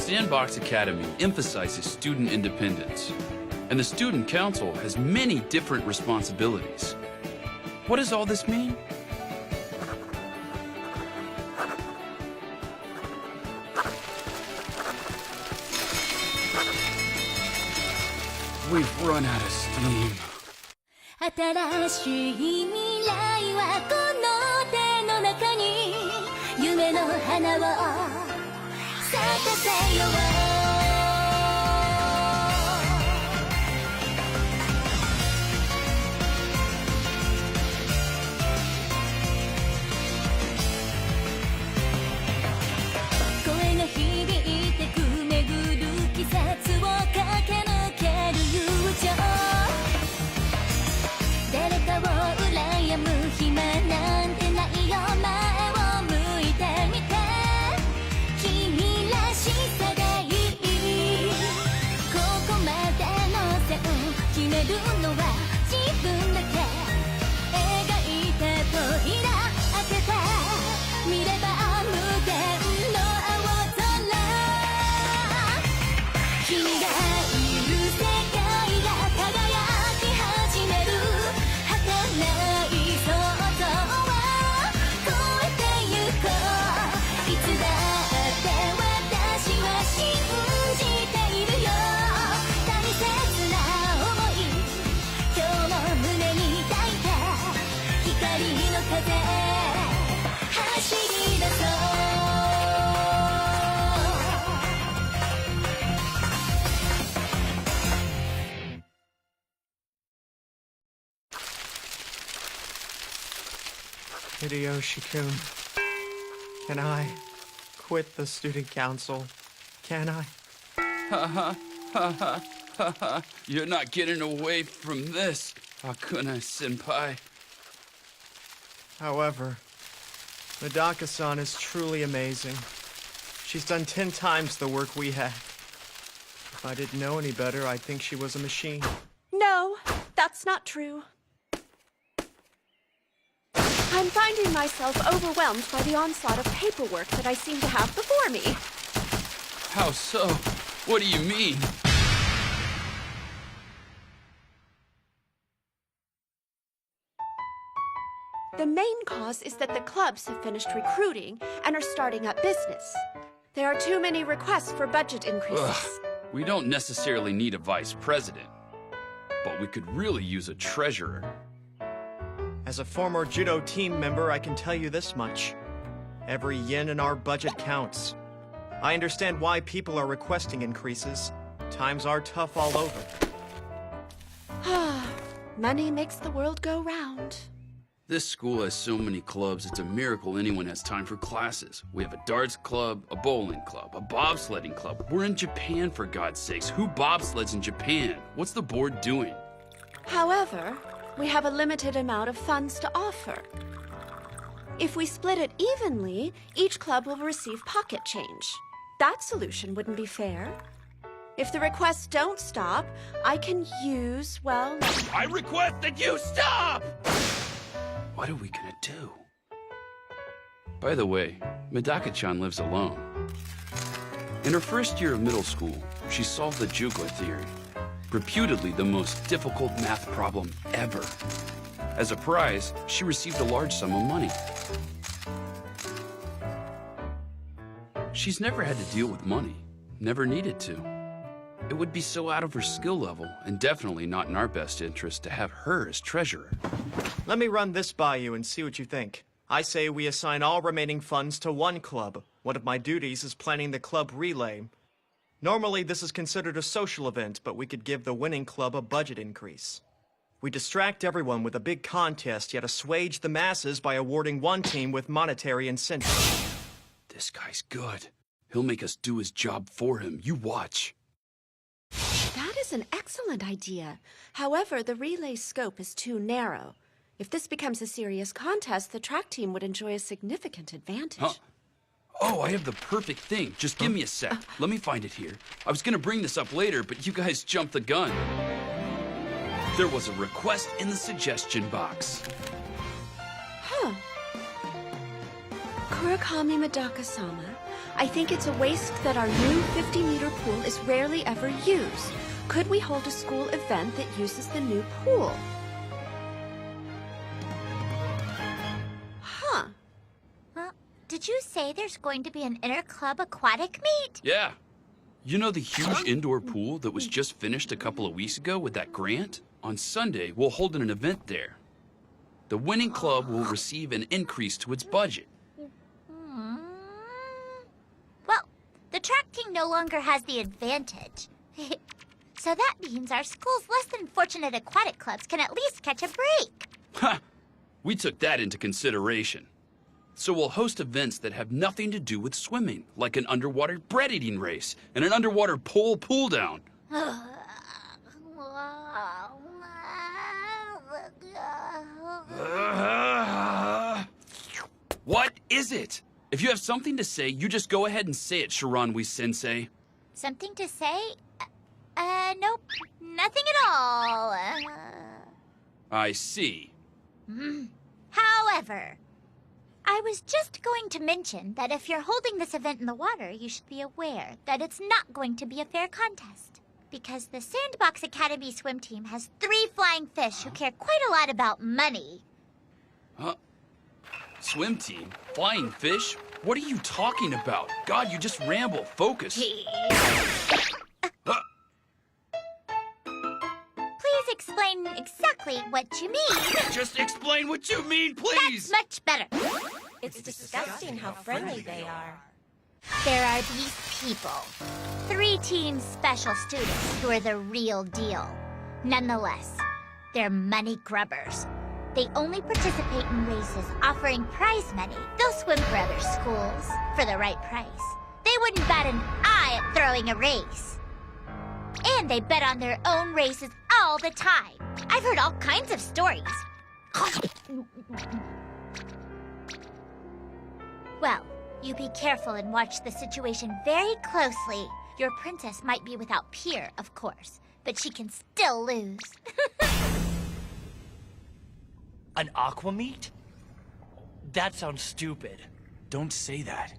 Sandbox Academy emphasizes student independence, and the Student Council has many different responsibilities. What does all this mean? We've run out of steam. 新しい未来はこの手の中に夢の花を咲かせよう声が響いてく巡る季節を駆け抜ける友情誰かを羨む暇なんてないよ前を向いてみて君らしさでいいここまでの線決めるのは自分だけ描いた扉開けて見れば無限の青空君がいる世界が輝き始める儚い想像を超えてゆこういつだって私は信じているよ大切な想い今日も胸に抱いて光の風走り出そう Hideyoshi-kun, can I quit the student council? Can I? Ha ha ha ha ha ha. You're not getting away from this, Hakuna-senpai. However, Medaka-san is truly amazing. She's done 10 times the work we had. If I didn't know any better, I'd think she was a machine. No, that's not true. I'm finding myself overwhelmed by the onslaught of paperwork that I seem to have before me. How so? What do you mean? The main cause is that the clubs have finished recruiting and are starting up business. There are too many requests for budget increases. Ugh, we don't necessarily need a vice president, but we could really use a treasurer. As a former judo team member, I can tell you this much. Every yen in our budget counts. I understand why people are requesting increases. Times are tough all over. Money makes the world go round. This school has so many clubs, it's a miracle anyone has time for classes. We have a darts club, a bowling club, a bobsledding club. We're in Japan, for God's sakes. Who bobsleds in Japan? What's the board doing? However, we have a limited amount of funds to offer. If we split it evenly, each club will receive pocket change. That solution wouldn't be fair. If the requests don't stop, I can use, well... I request that you stop! What are we gonna do? By the way, Medaka-chan lives alone. In her first year of middle school, she solved the Jugla theory, reputedly the most difficult math problem ever. As a prize, she received a large sum of money. She's never had to deal with money, never needed to. It would be so out of her skill level, and definitely not in our best interest to have her as treasurer. Let me run this by you and see what you think. I say we assign all remaining funds to one club. One of my duties is planning the club relay. Normally, this is considered a social event, but we could give the winning club a budget increase. We distract everyone with a big contest, yet assuage the masses by awarding one team with monetary incentives. This guy's good. He'll make us do his job for him. You watch. That is an excellent idea. However, the relay scope is too narrow. If this becomes a serious contest, the track team would enjoy a significant advantage. Huh? Oh, I have the perfect thing. Just give me a sec. Let me find it here. I was gonna bring this up later, but you guys jumped the gun. There was a request in the suggestion box. Huh. Kurakami Medaka-sama, I think it's a waste that our new 50-meter pool is rarely ever used. Could we hold a school event that uses the new pool? Huh. Well, did you say there's going to be an inter-club aquatic meet? Yeah. You know the huge indoor pool that was just finished a couple of weeks ago with that grant? On Sunday, we'll hold an event there. The winning club will receive an increase to its budget. Well, the track team no longer has the advantage. So that means our school's less than fortunate aquatic clubs can at least catch a break. Ha! We took that into consideration. So we'll host events that have nothing to do with swimming, like an underwater bread eating race and an underwater pole pull down. What is it? If you have something to say, you just go ahead and say it, Shiranui-sensei. Something to say? Nope. Nothing at all. I see. However, I was just going to mention that if you're holding this event in the water, you should be aware that it's not going to be a fair contest. Because the Sandbox Academy swim team has 3 flying fish who care quite a lot about money. Swim team? Flying fish? What are you talking about? God, you just ramble. Focus. Please explain exactly what you mean. Just explain what you mean, please! That's much better. It's disgusting how friendly they are. There are these people. 3 team special students who are the real deal. Nonetheless, they're money grubbers. They only participate in races offering prize money. They'll swim for other schools for the right price. They wouldn't bat an eye at throwing a race. And they bet on their own races all the time. I've heard all kinds of stories. Well, you be careful and watch the situation very closely. Your princess might be without peer, of course, but she can still lose. An aqua meet? That sounds stupid. Don't say that.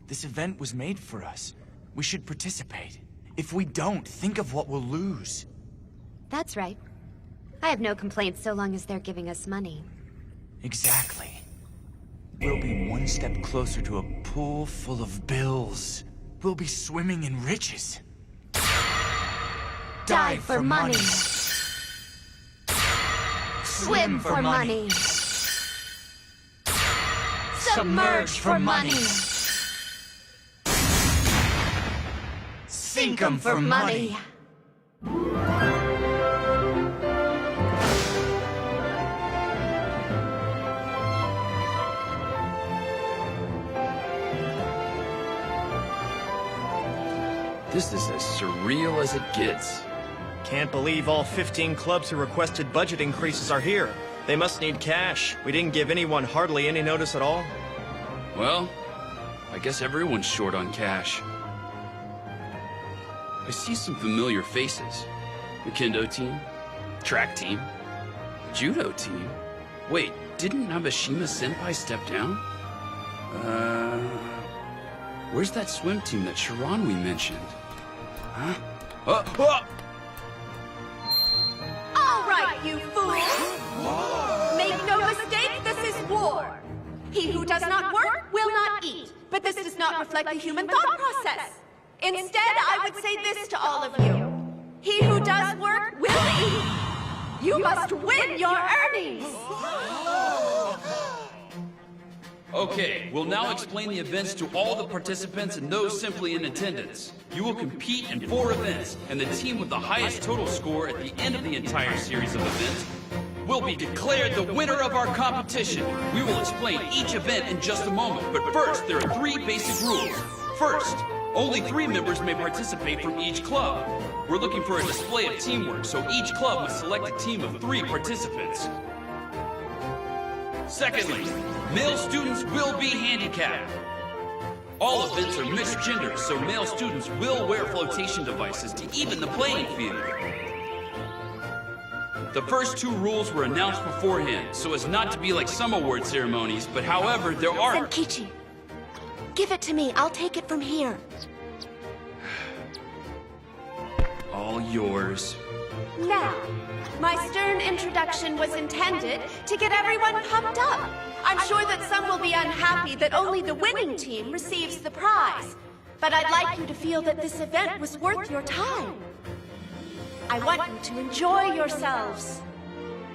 This event was made for us. We should participate. If we don't, think of what we'll lose. That's right. I have no complaints so long as they're giving us money. Exactly. We'll be one step closer to a pool full of bills. We'll be swimming in riches. Dive for money. Swim for money. Submerge for money. Sink 'em for money. This is as surreal as it gets. Can't believe all 15 clubs who requested budget increases are here. They must need cash. We didn't give anyone hardly any notice at all. Well, I guess everyone's short on cash. I see some familiar faces. The kendo team, track team, judo team. Wait, didn't Nabeshima-senpai step down? Where's that swim team that Shiranui mentioned? Huh? All right, you fools! Make no mistake, this is war. He who does not work will not eat. But this does not reflect the human thought process. Instead, I would say this to all of you. He who does work will eat. You must win your earnings. Okay, we'll now explain the events to all the participants and those simply in attendance. You will compete in 4 events, and the team with the highest total score at the end of the entire series of events will be declared the winner of our competition. We will explain each event in just a moment, but first, there are 3 basic rules. First, only 3 members may participate from each club. We're looking for a display of teamwork, so each club must select a team of 3 participants. Secondly, male students will be handicapped. All events are mixed genders, so male students will wear flotation devices to even the playing field. The first 2 rules were announced beforehand, so as not to be like some award ceremonies, but however, there are... Senkichi, Give it to me. I'll take it from here. All yours. Now, my stern introduction was intended to get everyone pumped up. I'm sure that some will be unhappy that only the winning team receives the prize. But I'd like you to feel that this event was worth your time. I want you to enjoy yourselves.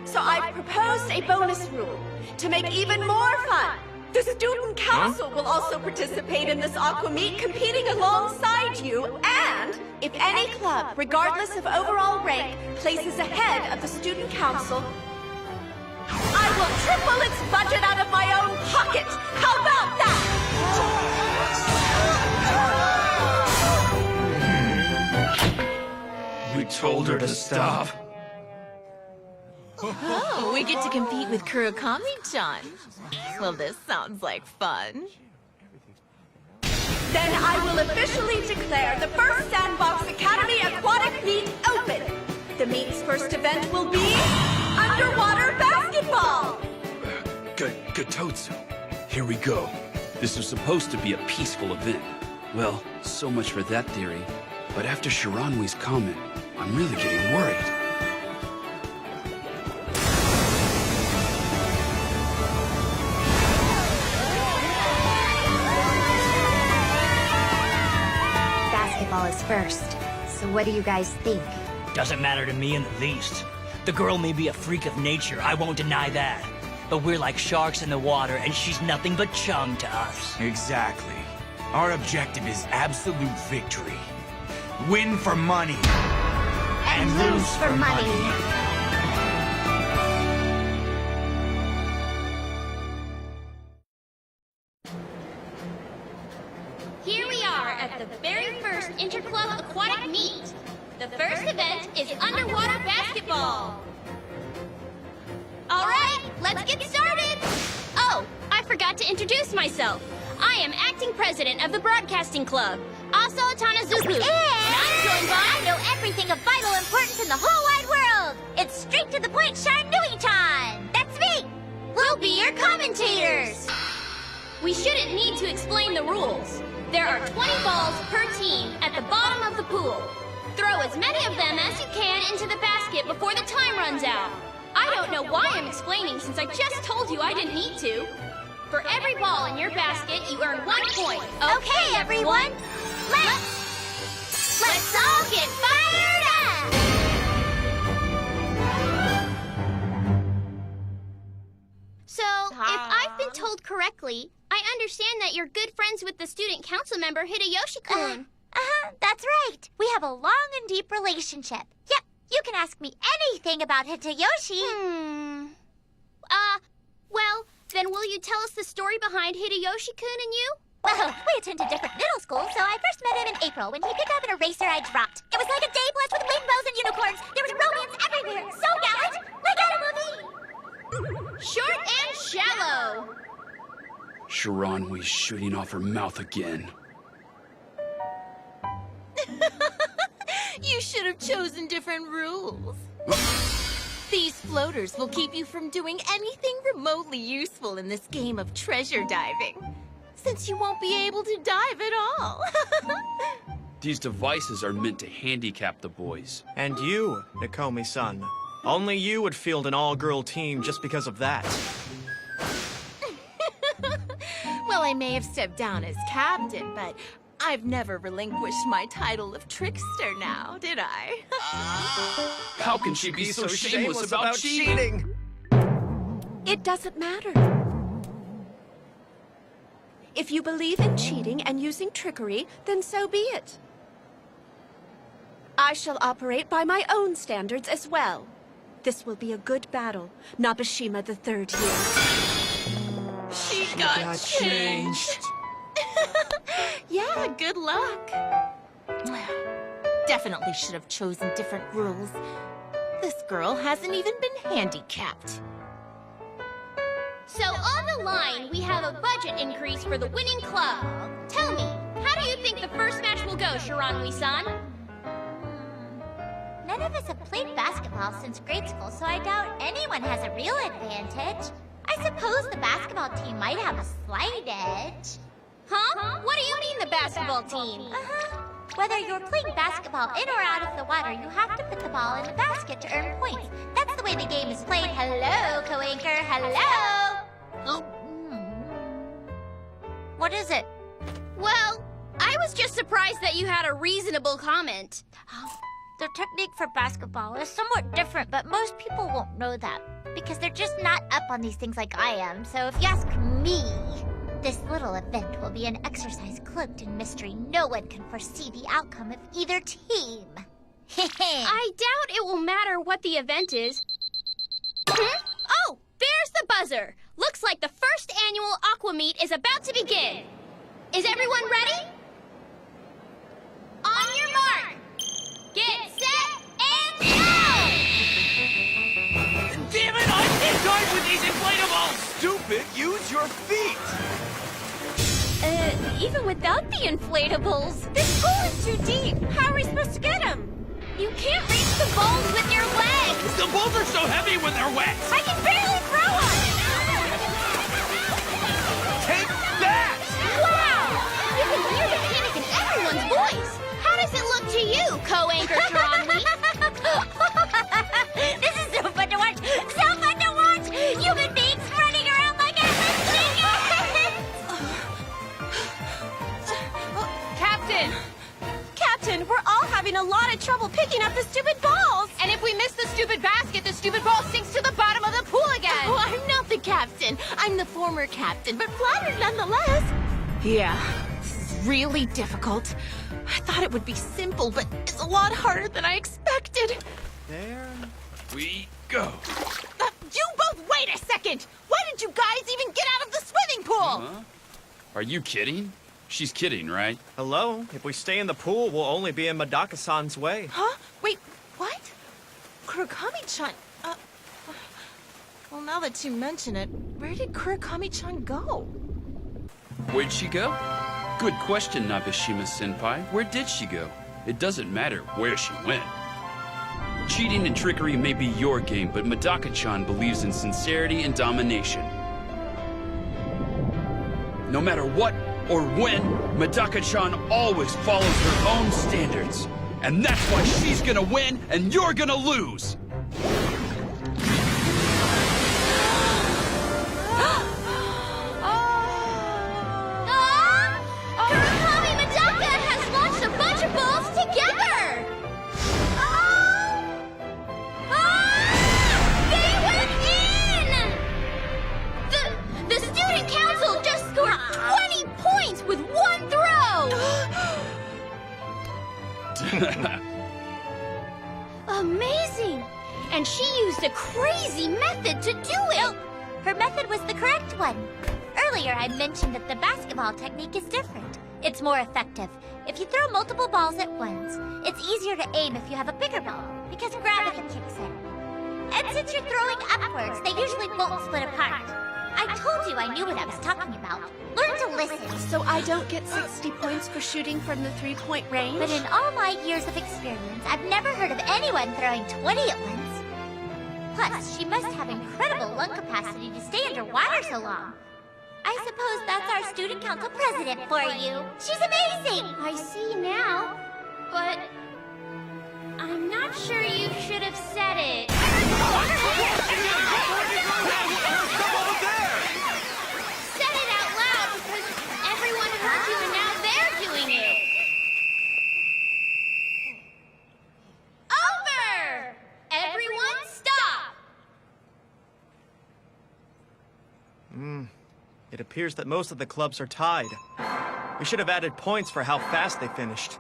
So I've proposed a bonus rule to make even more fun. The student council will also participate in this aqua meet, competing alongside you, and if any club, regardless of overall rank, places ahead of the student council, I will triple its budget out of my own pocket. How about that? We told her to stop. Oh, we get to compete with Kurokami-chan. Well, this sounds like fun. Then I will officially declare the first Sandbox Academy Aquatic Meet open. The meet's first event will be underwater basketball. Gatotsu. Here we go. This was supposed to be a peaceful event. Well, so much for that theory. But after Shiranwe's comment, I'm really getting worried. Basketball is first. So what do you guys think? Doesn't matter to me in the least. The girl may be a freak of nature, I won't deny that. But we're like sharks in the water, and she's nothing but chum to us. Exactly. Our objective is absolute victory. Win for money. And lose for money. Here we are at the very first Interclub Aquatic Meet. The first event is underwater basketball. All right, let's get started. Oh, I forgot to introduce myself. I am acting president of the Broadcasting Club, Asa Tanazuku. And I'm joined by... I know everything of vital importance in the whole wide world. It's straight to the point, Sharnui-chan. That's me. We'll be your commentators. We shouldn't need to explain the rules. There are 20 balls per team at the bottom of the pool. Throw as many of them as you can into the basket before the time runs out. I don't know why I'm explaining since I just told you I didn't need to. For every ball in your basket, you earn 1 point. Okay, everyone. Let's all get fired up! So, if I've been told correctly, I understand that you're good friends with the student council member Hideyoshi-kun. That's right. We have a long and deep relationship. Yep, you can ask me anything about Hideyoshi. Well, then will you tell us the story behind Hideyoshi-kun and you? Well, we attended different middle schools, so I first met him in April when he picked up an eraser I dropped. It was like a day blessed with rainbows and unicorns. There was romance everywhere. So gallant, like at a movie. Short and shallow. Shiranwe's shooting off her mouth again. You should have chosen different rules. These floaters will keep you from doing anything remotely useful in this game of treasure diving, since you won't be able to dive at all. These devices are meant to handicap the boys. And you, Nakomi-san. Only you would field an all-girl team just because of that. Well, I may have stepped down as captain, but I've never relinquished my title of trickster now, did I? How can she be so shameless about cheating? It doesn't matter. If you believe in cheating and using trickery, then so be it. I shall operate by my own standards as well. This will be a good battle, Nabeshima the third year. She got changed. Yeah, good luck. Definitely should have chosen different rules. This girl hasn't even been handicapped. So on the line, we have a budget increase for the winning club. Tell me, how do you think the first match will go, Shiranui-san? None of us have played basketball since grade school, so I doubt anyone has a real advantage. I suppose the basketball team might have a slight edge. Huh? What do you mean the basketball team? Whether you're playing basketball in or out of the water, you have to put the ball in the basket to earn points. That's the way the game is played. Hello, co-anchor. Hello. What is it? Well, I was just surprised that you had a reasonable comment. The technique for basketball is somewhat different, but most people won't know that because they're just not up on these things like I am. So if you ask me, this little event will be an exercise cloaked in mystery. No one can foresee the outcome of either team. I doubt it will matter what the event is. Oh, there's the buzzer. Looks like the first annual Aqua Meet is about to begin. Is everyone ready? On your mark. Get set and go! Damn it, I can't dive with these inflatables! Stupid, use your feet! Even without the inflatables, this pool is too deep. How are we supposed to get them? You can't reach the balls with your legs. The balls are so heavy when they're wet! I can barely throw them. Take that! Wow! You can hear the panic in everyone's voice. How does it look to you, co-anchor Sharonwi? This is so fun to watch! So fun to watch! Human beings running around like Captain, we're all having a lot of trouble picking up the stupid balls. And if we miss the stupid basket, the stupid ball sinks to the bottom of the pool again. Oh, I'm not the captain. I'm the former captain, but flattered nonetheless. Yeah, this is really difficult. I thought it would be simple, but it's a lot harder than I expected. There. We go. You both wait a second! Why did you guys even get out of the swimming pool? Huh? Are you kidding? She's kidding, right? Hello? If we stay in the pool, we'll only be in Medaka-san's way. Huh? Wait, what? Kurakami-chan, well, now that you mention it, where did Kurakami-chan go? Where'd she go? Good question, Nabeshima-senpai. Where did she go? It doesn't matter where she went. Cheating and trickery may be your game, but Medaka-chan believes in sincerity and domination. No matter what or when, Medaka-chan always follows her own standards. And that's why she's gonna win and you're gonna lose! Kurakami Medaka has launched a bunch of balls together! They went in! The student council just scored 20 points with one throw! Amazing! And she used a crazy method to do it! Her method was the correct one. Earlier, I mentioned that the basketball technique is different. It's more effective. If you throw multiple balls at once, it's easier to aim if you have a bigger ball, because gravity kicks in. And since you're throwing upwards, they usually won't split apart. I told you I knew what I was talking about. Learn to listen. So I don't get 60 points for shooting from the three-point range? But in all my years of experience, I've never heard of anyone throwing 20 at once. Plus, she must have incredible lung capacity to stay underwater so long. I suppose that's our student council president for you. She's amazing! I see now, but I'm not sure you should have said it. Said it out loud because everyone heard you and now they're doing it. Over! Everyone stop! It appears that most of the clubs are tied. We should have added points for how fast they finished.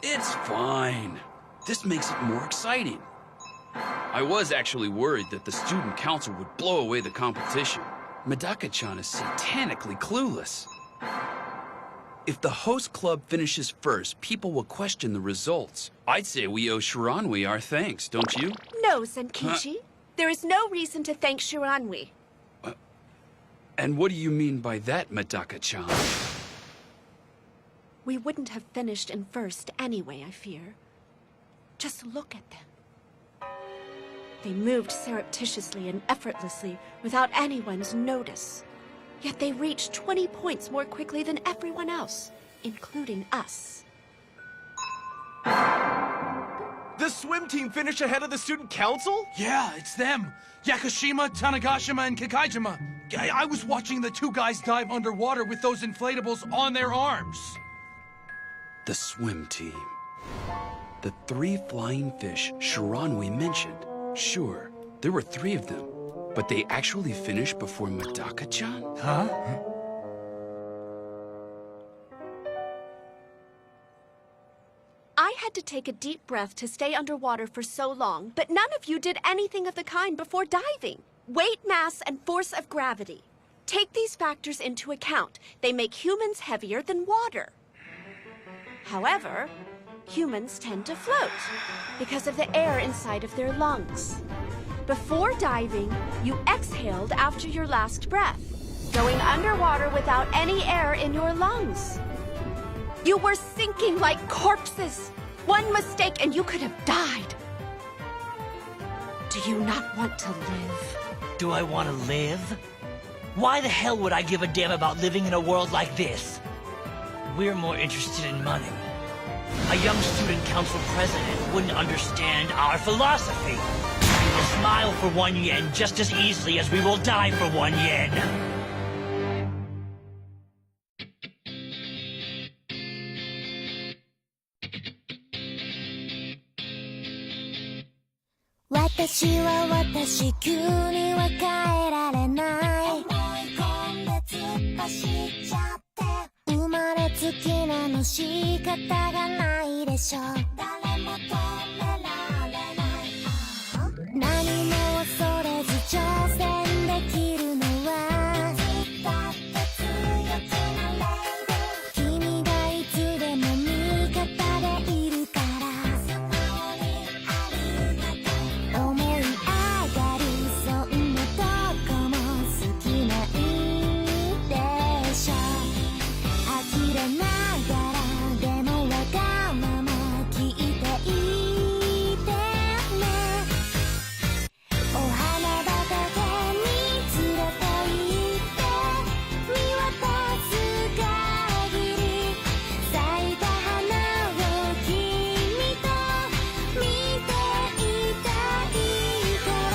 It's fine. This makes it more exciting. I was actually worried that the student council would blow away the competition. Medaka-chan is satanically clueless. If the host club finishes first, people will question the results. I'd say we owe Shiranui our thanks, don't you? No, Senkichi. There is no reason to thank Shiranui. And what do you mean by that, Medaka-chan? We wouldn't have finished in first anyway, I fear. Just look at them. They moved surreptitiously and effortlessly without anyone's notice. Yet they reached 20 points more quickly than everyone else, including us. The swim team finished ahead of the student council? Yeah, it's them. Yakushima, Tanagashima, and Kakaijima. I was watching the two guys dive underwater with those inflatables on their arms. The swim team. The 3 flying fish Shiranui mentioned. Sure, there were 3 of them. But they actually finished before Medaka-chan? Huh? I had to take a deep breath to stay underwater for so long, but none of you did anything of the kind before diving. Weight, mass, and force of gravity. Take these factors into account. They make humans heavier than water. However, humans tend to float because of the air inside of their lungs. Before diving, you exhaled after your last breath, going underwater without any air in your lungs. You were sinking like corpses. One mistake and you could have died. Do you not want to live? Do I want to live? Why the hell would I give a damn about living in a world like this? We're more interested in money. A young student council president wouldn't understand our philosophy. We will smile for 1 yen just as easily as we will die for 1 yen. 私は私急には変えられない思い込んで突っ走っちゃって生まれつきなの仕方がないでしょ誰も止められない何も恐れず挑戦できるのはだって強くなれる君がいつでも味方でいるから素直にありがとう思い上がるそんなとこも好きなんでしょ呆れながらでもわがまま聞いていてねお花畑に連れて行って見渡す限り咲いた花を君と見ていたいから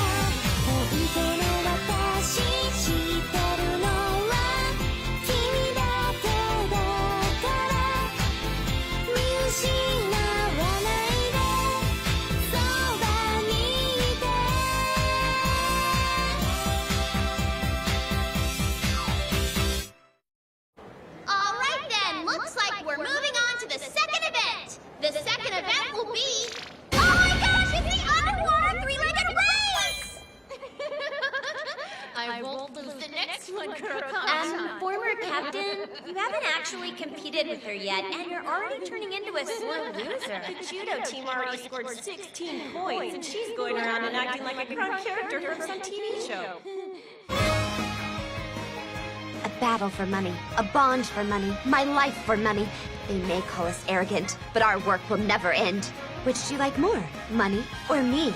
本当の私知ってるのは君だけだから見失わないでそばにいてAlright then, looks like we're moving on to the second event. The second event will be... Oh my gosh, it's the underwater three-legged race! I won't lose the next one, Kuroko-chan. Former captain, you haven't actually competed with her yet, and you're already turning into a sore loser. The judo team already scored 16 points, and she's going around and acting like a crowd character from some TV show. A battle for money, a bond for money, my life for money. They may call us arrogant, but our work will never end. Which do you like more, money or me?